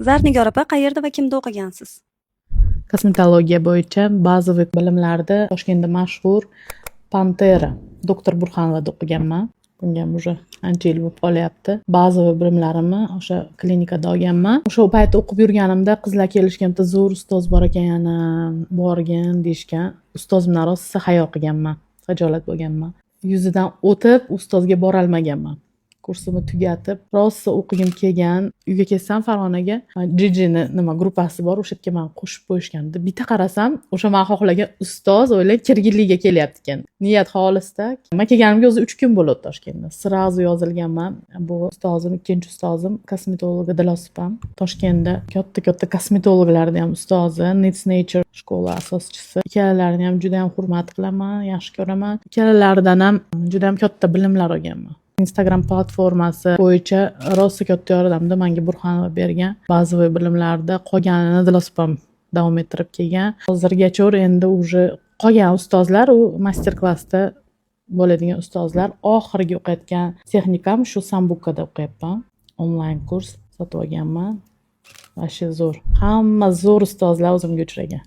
Zarnigor opa, qayerda va kimda o'qigansiz? Kosmetologiya bo'yicha bazaviy bilimlarda Toshkentda mashhur Pantera doktor Burxanovada o'qiganman. Bunga уже ancha yil bo'lib qolyapti. Bazaviy bilimlarimni o'sha klinikada olganman. O'sha payt o'qib yurganimda qizlar kelishgan, bitta zo'r ustoz bor ekan, yana borgin deyishgan. Ustozimdan rosa hayo qilganman, xijolat bo'lganman. Yuzidan o'tib ustozga bora olmaganman. Kursimni tugatib, rosa o'qigim kelgan. Uyga kelsam Farg'onaga Jijini gruppasi bor, o'sha yerga meni qo'shib qo'yishgandi. Bitta qarasam, o'sha men xohlagan ustoz o'ylab kirginligiga kelyapti ekan. Niyat xolisda. Men kelganimga o'zi 3 kun bo'ldi Toshkentda. Sirazu yozilganman. Bu ustozim, ikkinchi ustozim kosmetolog Dilosipam. Toshkentda katta kosmetologlarning ham ustozi, Nits Nature shkola asoschisi. Ikkalalarini ham juda ham hurmat qilaman, yaxshi ko'raman. Ikkalalaridan ham juda ham katta bilimlar olganman. Instagram platformasi bo'yicha rosa katta yordamni menga Burxanova bergan. Bazaviy bilimlarda qolganini Dilosipam davom ettirib kelgan. Hozirgacha endi уже qolgan ustozlar u master klassda bo'ladigan ustozlar. Oxirgi o'qiyotgan texnikam shu Sambukada o'qiyapman. Onlayn kurs sotib olganman. Vashe zo'r. Hamma zo'r ustozlar o'zimga uchragan.